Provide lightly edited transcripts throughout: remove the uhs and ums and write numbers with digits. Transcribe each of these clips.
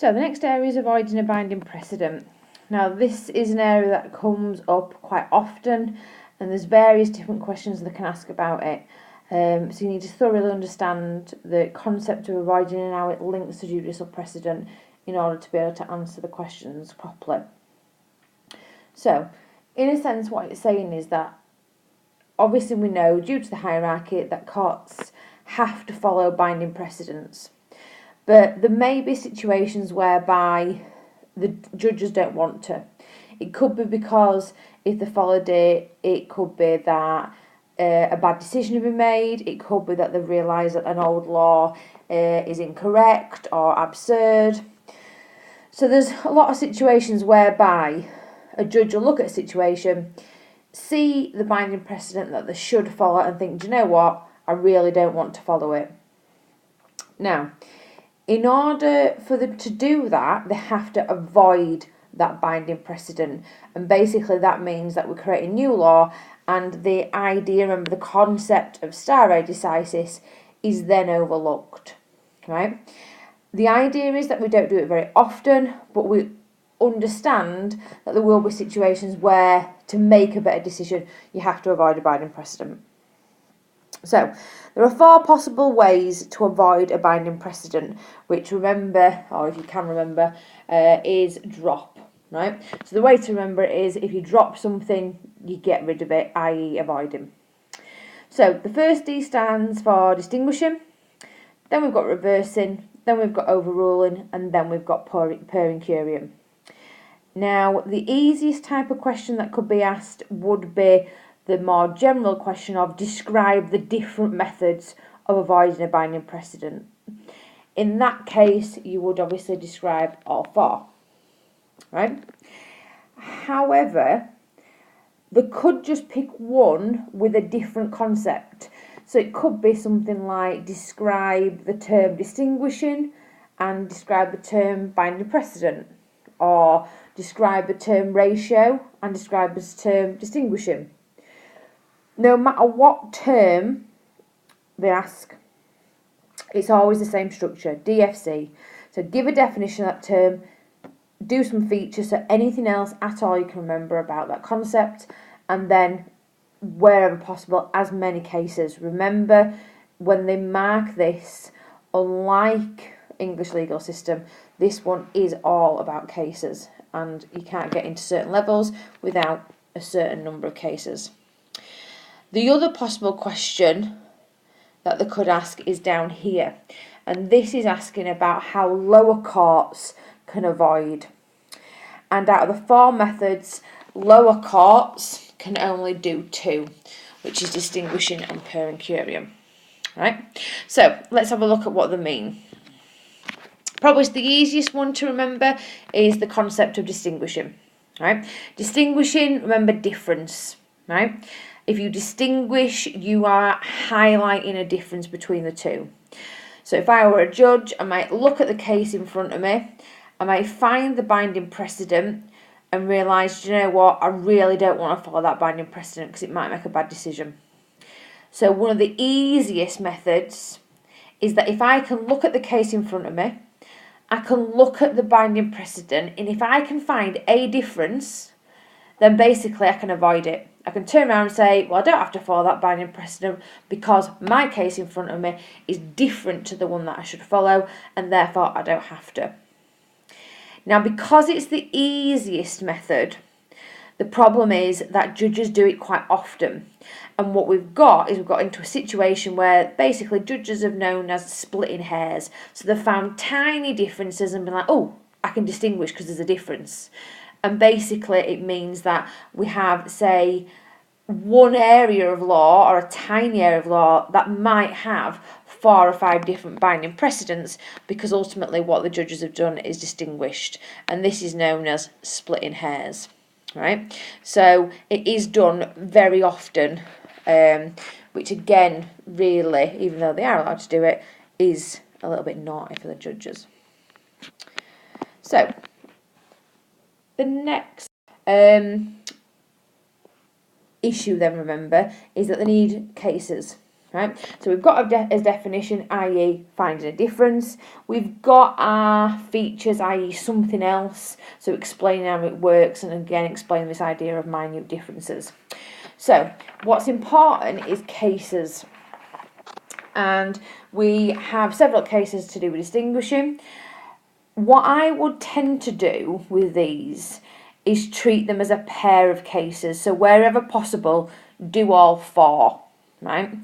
So the next area is avoiding a binding precedent. Now this is an area that comes up quite often, and there's various different questions that can ask about it. So you need to thoroughly understand the concept of avoiding and how it links to judicial precedent in order to be able to answer the questions properly. So, in a sense, what it's saying is that obviously we know, due to the hierarchy, that courts have to follow binding precedents. But there may be situations whereby the judges don't want to. It could be because if they followed it, it could be that a bad decision has been made. It could be that they've realised that an old law is incorrect or absurd. So there's a lot of situations whereby a judge will look at a situation, see the binding precedent that they should follow and think, do you know what, I really don't want to follow it. Now, in order for them to do that, they have to avoid that binding precedent. And basically that means that we create a new law, and the idea, remember, the concept of stare decisis is then overlooked. Right? The idea is that we don't do it very often, but we understand that there will be situations where to make a better decision you have to avoid a binding precedent. So there are 4 possible ways to avoid a binding precedent, which, remember, or if you can remember, is drop. Right? So the way to remember it is, if you drop something, you get rid of it, i.e. avoiding. So the first D stands for distinguishing, then we've got reversing, then we've got overruling, and then we've got per incuriam. Now, the easiest type of question that could be asked would be the more general question of describe the different methods of avoiding a binding precedent. In that case, you would obviously describe all 4. Right? However, they could just pick one with a different concept. So it could be something like describe the term distinguishing and describe the term binding precedent, or describe the term ratio and describe the term distinguishing. No matter what term they ask, it's always the same structure, DFC. So give a definition of that term, do some features, so anything else at all you can remember about that concept, and then wherever possible, as many cases. Remember, when they mark this, unlike English legal system, this one is all about cases, and you can't get into certain levels without a certain number of cases. The other possible question that they could ask is down here, and this is asking about how lower courts can avoid. And out of the 4 methods, lower courts can only do 2, which is distinguishing and per incuriam. Right? So let's have a look at what they mean. Probably the easiest one to remember is the concept of distinguishing. Right? Distinguishing, remember, difference. Right? If you distinguish, you are highlighting a difference between the 2. So if I were a judge, I might look at the case in front of me, I might find the binding precedent and realise, you know what, I really don't want to follow that binding precedent because it might make a bad decision. So one of the easiest methods is that if I can look at the case in front of me, I can look at the binding precedent, and if I can find a difference, then basically I can avoid it. I can turn around and say, well, I don't have to follow that binding precedent because my case in front of me is different to the one that I should follow, and therefore I don't have to. Now, because it's the easiest method, the problem is that judges do it quite often. And what we've got into a situation where basically judges have known as splitting hairs. So they've found tiny differences and been like, oh, I can distinguish because there's a difference. And basically it means that we have, say, one area of law or a tiny area of law that might have 4 or 5 different binding precedents, because ultimately what the judges have done is distinguished, and this is known as splitting hairs. Right? So it is done very often, which again, really, even though they are allowed to do it, is a little bit naughty for the judges. So the next issue then, remember, is that they need cases. Right, so we've got a definition, i.e. finding a difference. We've got our features, i.e. something else, so explaining how it works, and again explaining this idea of minute differences. So what's important is cases, and we have several cases to do with distinguishing. What I would tend to do with these is treat them as a pair of cases, so wherever possible, do all four. Right,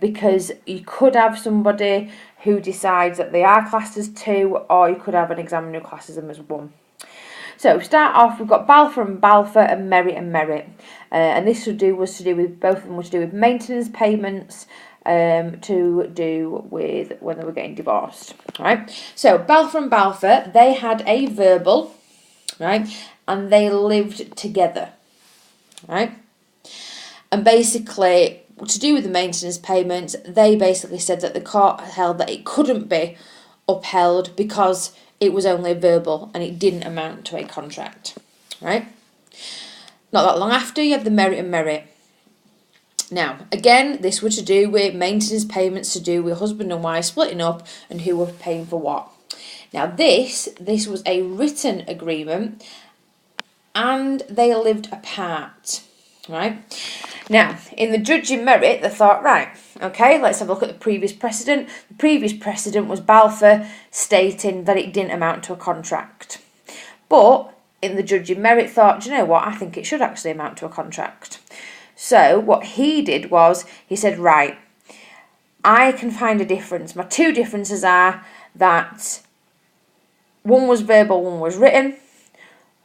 because you could have somebody who decides that they are classed as two, or you could have an examiner who classes them as one. So start off, we've got Balfour and Balfour and Merit and Merit, and this was to do with both of them were to do with maintenance payments, to do with when they were getting divorced. Right. So Balfour and Balfour, they had a verbal, right, and they lived together. Right, and basically, to do with the maintenance payments, they basically said that the court held that it couldn't be upheld because it was only verbal and it didn't amount to a contract. Right? Not that long after, you have the Merit and Merit. Now, again, this was to do with maintenance payments, to do with husband and wife splitting up and who were paying for what. Now, this was a written agreement and they lived apart. Right? Now, in the judging Merit, they thought, right, okay, let's have a look at the previous precedent. The previous precedent was Balfour stating that it didn't amount to a contract. But in the judging Merit thought, do you know what, I think it should actually amount to a contract. So what he did was, he said, right, I can find a difference. My two differences are that one was verbal, one was written.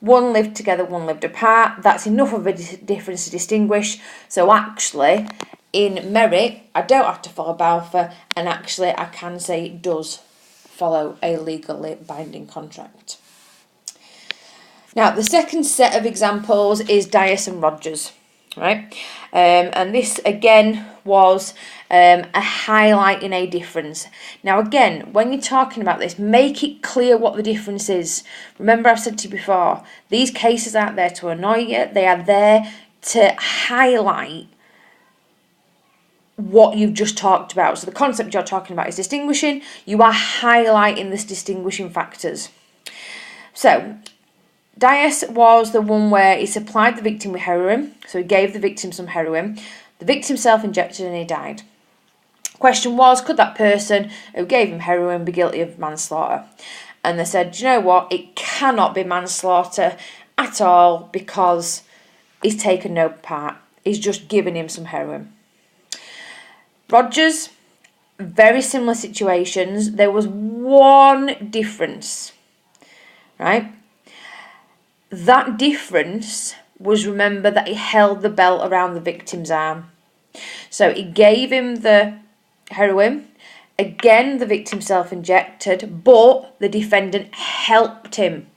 One lived together, one lived apart. That's enough of a difference to distinguish. So actually, in Merit, I don't have to follow Balfour, and actually I can say it does follow a legally binding contract. Now, the second set of examples is Dias and Rogers. Right, and this again was a highlighting a difference. Now again, when you're talking about this, make it clear what the difference is. Remember, I've said to you before, these cases aren't there to annoy you, they are there to highlight what you've just talked about. So the concept you're talking about is distinguishing, you are highlighting this distinguishing factors. So Dias was the one where he supplied the victim with heroin, so he gave the victim some heroin. The victim self-injected and he died. Question was, could that person who gave him heroin be guilty of manslaughter? And they said, do you know what, it cannot be manslaughter at all because he's taken no part. He's just given him some heroin. Rogers, very similar situations. There was one difference, right? That difference was, remember, that he held the belt around the victim's arm. So he gave him the heroin. Again, the victim self-injected, but the defendant helped him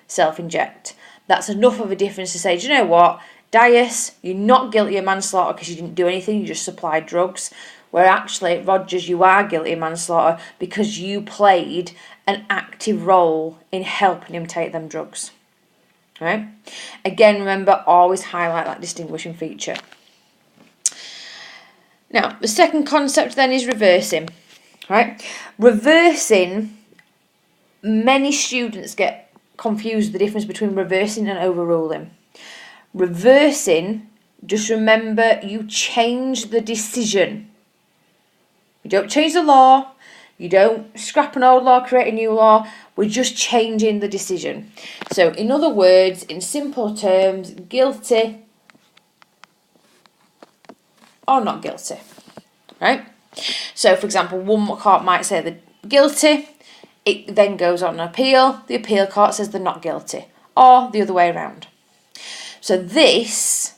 self-inject. That's enough of a difference to say, do you know what, Dias, you're not guilty of manslaughter because you didn't do anything, you just supplied drugs. Where actually, Rogers, you are guilty of manslaughter because you played an active role in helping him take them drugs. Right? Again, remember, always highlight that distinguishing feature. Now, the second concept then is reversing. Right? Reversing, many students get confused with the difference between reversing and overruling. Reversing, just remember, you change the decision. You don't change the law. You don't scrap an old law, create a new law. We're just changing the decision. So, in other words, in simple terms, guilty or not guilty. Right? So, for example, one court might say they're guilty. It then goes on an appeal. The appeal court says they're not guilty. Or the other way around. So, this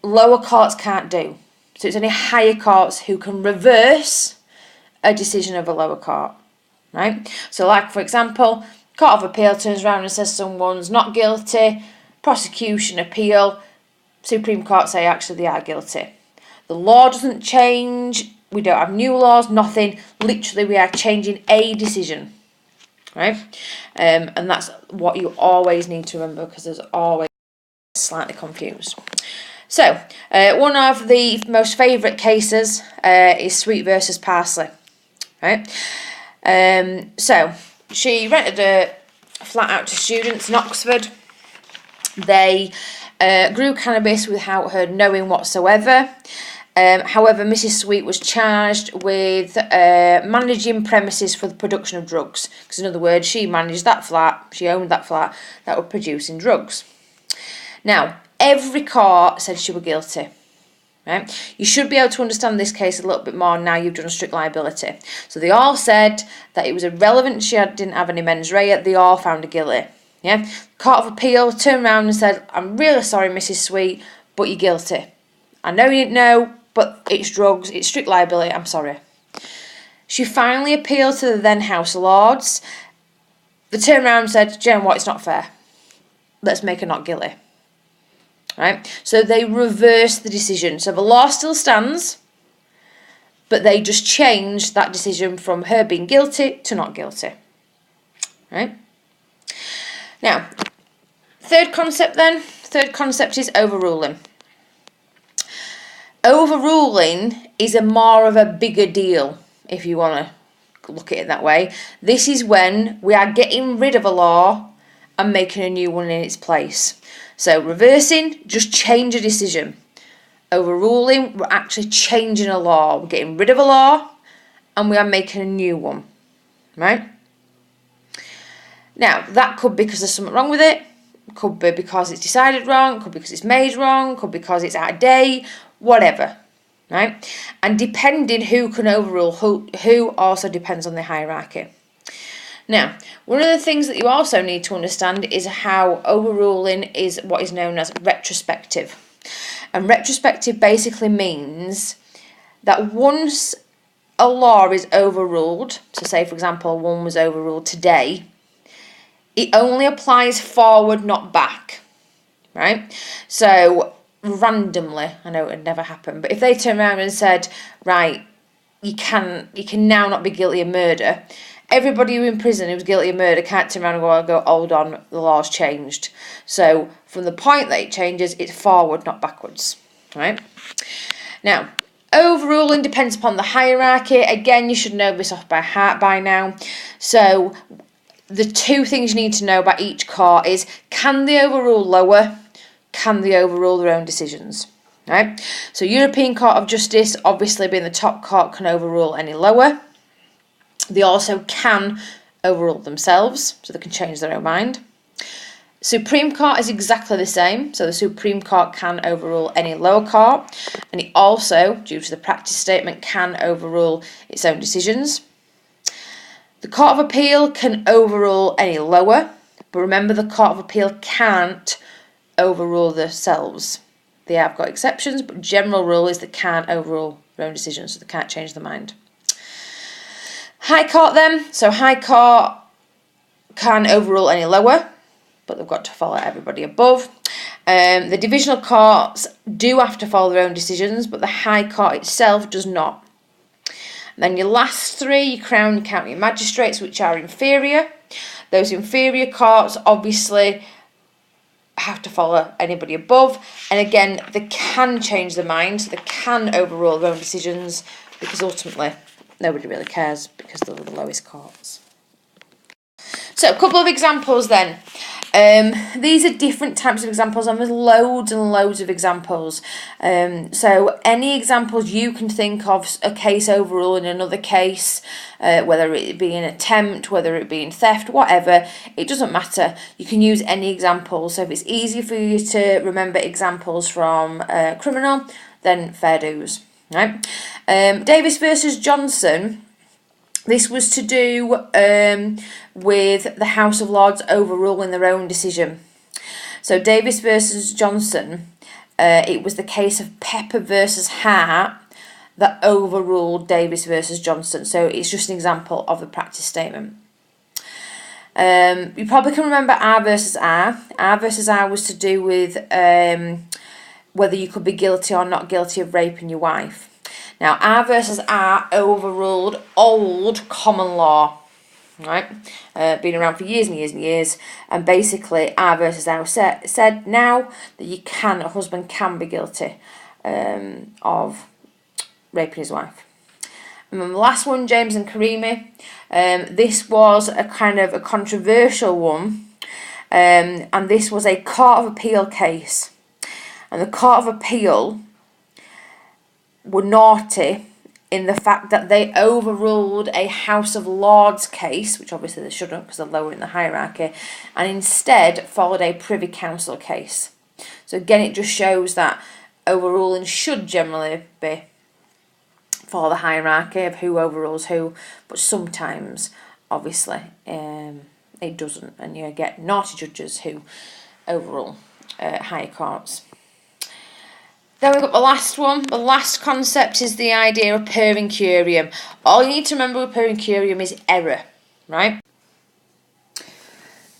lower courts can't do. So, it's only higher courts who can reverse a decision of a lower court, right? So like, for example, Court of Appeal turns around and says someone's not guilty, prosecution, appeal, Supreme Court say actually they are guilty. The law doesn't change, we don't have new laws, nothing, literally we are changing a decision, right? And that's what you always need to remember because there's always slightly confused. So, one of the most favourite cases is Sweet versus Parsley, right? So, she rented a flat out to students in Oxford. They grew cannabis without her knowing whatsoever. However, Mrs. Sweet was charged with managing premises for the production of drugs. Because in other words, she managed that flat, she owned that flat that were producing drugs. Now, every court said she was guilty. Right? You should be able to understand this case a little bit more now you've done a strict liability. So they all said that it was irrelevant, didn't have any mens rea, they all found her guilty. Yeah? Court of Appeal turned around and said, I'm really sorry, Mrs. Sweet, but you're guilty. I know you didn't know, but it's drugs, it's strict liability, I'm sorry. She finally appealed to the then House of Lords. They turned around and said, Jen, what, it's not fair. Let's make her not guilty. Right? So they reversed the decision. So the law still stands, but they just changed that decision from her being guilty to not guilty. Right? Now, third concept is overruling. Overruling is more of a bigger deal, if you want to look at it that way. This is when we are getting rid of a law and making a new one in its place. So reversing, just change a decision. Overruling, we're actually changing a law. We're getting rid of a law and we are making a new one. Right? Now, that could be because there's something wrong with it. Could be because it's decided wrong. Could be because it's made wrong. Could be because it's out of date. Whatever. Right? And depending who can overrule who also depends on the hierarchy. Now, one of the things that you also need to understand is how overruling is what is known as retrospective. And retrospective basically means that once a law is overruled, so say for example one was overruled today, it only applies forward, not back, right? So randomly, I know it would never happen, but if they turn around and said, right, you can now not be guilty of murder, everybody who in prison who's guilty of murder can't turn around and go, hold on, the law's changed. So from the point that it changes, it's forward, not backwards, right? Now, overruling depends upon the hierarchy. Again, you should know this off by heart by now. So the two things you need to know about each court is, can they overrule lower? Can they overrule their own decisions? Right? So European Court of Justice, obviously being the top court, can overrule any lower. They also can overrule themselves, so they can change their own mind. Supreme Court is exactly the same, so the Supreme Court can overrule any lower court, and it also, due to the practice statement, can overrule its own decisions. The Court of Appeal can overrule any lower, but remember the Court of Appeal can't overrule themselves. They have got exceptions, but general rule is they can't overrule their own decisions, so they can't change their mind. High Court then, so High Court can overrule any lower, but they've got to follow everybody above. The divisional courts do have to follow their own decisions, but the High Court itself does not. And then your last three, your Crown and County Magistrates, which are inferior. Those inferior courts obviously have to follow anybody above, and again they can change their mind, so they can overrule their own decisions, because ultimately nobody really cares because they're the lowest courts. So a couple of examples then. These are different types of examples, and there's loads and loads of examples. So any examples you can think of, a case overruling another case, whether it be an attempt, whether it be in theft, whatever, it doesn't matter. You can use any example. So if it's easy for you to remember examples from criminal, then fair dues. Right? Davis versus Johnson. This was to do with the House of Lords overruling their own decision. So Davis versus Johnson, it was the case of Pepper versus Hart that overruled Davis versus Johnson. So it's just an example of the practice statement. You probably can remember R versus R. R versus R was to do with whether you could be guilty or not guilty of raping your wife. Now, R versus R overruled old common law, right? Been around for years and years and years, and basically R versus L said now that a husband can be guilty of raping his wife. And then the last one, James and Karimi, this was a kind of a controversial one, and this was a Court of Appeal case, and the Court of Appeal were naughty in the fact that they overruled a House of Lords case, which obviously they shouldn't because they're lower in the hierarchy, and instead followed a Privy Council case. So again, it just shows that overruling should generally be for the hierarchy of who overrules who, but sometimes, obviously, it doesn't, and you get naughty judges who overrule higher courts. Then we've got the last one. The last concept is the idea of per incurium. All you need to remember with per incurium is error, right?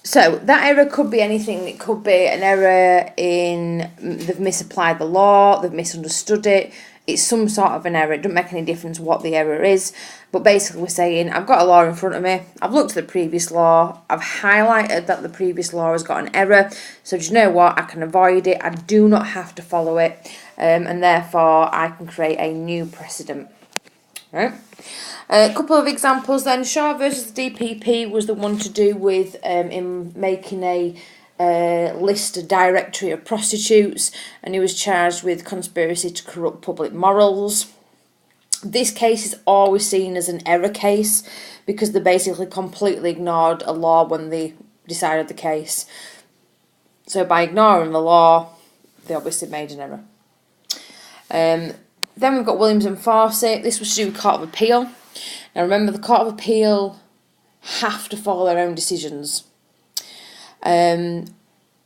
So that error could be anything. It could be an error in they've misapplied the law, they've misunderstood it. It's some sort of an error. It doesn't make any difference what the error is. But basically we're saying, I've got a law in front of me. I've looked at the previous law. I've highlighted that the previous law has got an error. So do you know what? I can avoid it. I do not have to follow it. And therefore I can create a new precedent. Right? A couple of examples then. Shaw versus the DPP was the one to do with in making a list, a directory of prostitutes, and he was charged with conspiracy to corrupt public morals. This case is always seen as an error case because they basically completely ignored a law when they decided the case. So by ignoring the law, they obviously made an error. Then we've got Williams and Fawcett. This was to do with Court of Appeal. Now remember, the Court of Appeal have to follow their own decisions.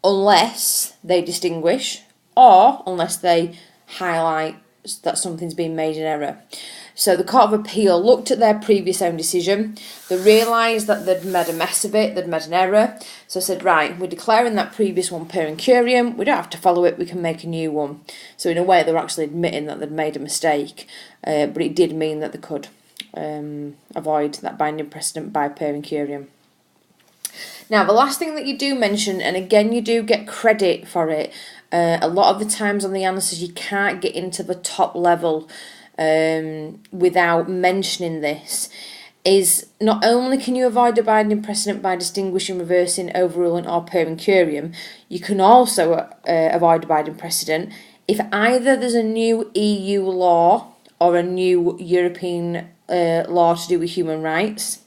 Unless they distinguish or unless they highlight that something's been made in error. So the Court of Appeal looked at their previous own decision, they realised that they'd made a mess of it, they'd made an error, so said, right, we're declaring that previous one per incurium, we don't have to follow it, we can make a new one. So in a way they're actually admitting that they'd made a mistake, but it did mean that they could avoid that binding precedent by per incurium. Now, the last thing that you do mention, and again you do get credit for it, a lot of the times on the answers you can't get into the top level without mentioning this, is not only can you avoid a binding precedent by distinguishing, reversing, overruling or per incurium, you can also avoid a binding precedent if either there's a new EU law or a new European law to do with human rights.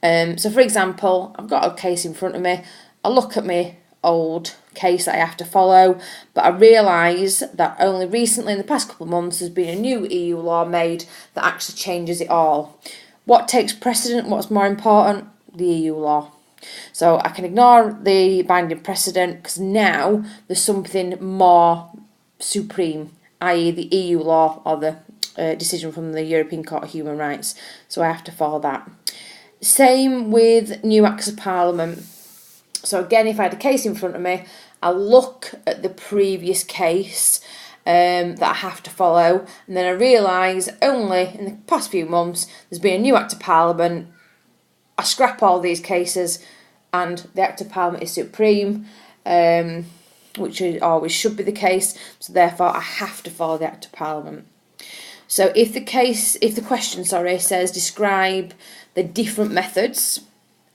So for example, I've got a case in front of me, I look at my old case that I have to follow, but I realise that only recently in the past couple of months there's been a new EU law made that actually changes it all. What takes precedent, what's more important? The EU law. So I can ignore the binding precedent because now there's something more supreme, i.e. the EU law or the decision from the European Court of Human Rights. So I have to follow that. Same with new Acts of Parliament. So again, if I had a case in front of me, I'll look at the previous case that I have to follow, and then I realise only in the past few months there's been a new Act of Parliament. I scrap all these cases and the Act of Parliament is supreme, which always should be the case, so therefore I have to follow the Act of Parliament. So if the question says describe the different methods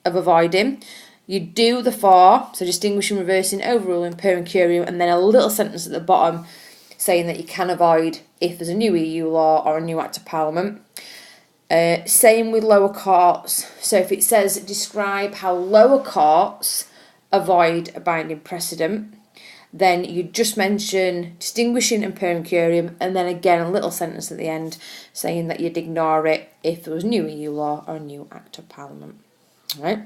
of avoiding, you do the four, so distinguishing, reversing, overruling, per incurium, and then a little sentence at the bottom saying that you can avoid if there's a new EU law or a new Act of Parliament. Same with lower courts. So if it says describe how lower courts avoid a binding precedent, then you just mention distinguishing and per incurium, and then again a little sentence at the end saying that you'd ignore it if there was new EU law or a new Act of Parliament. All right.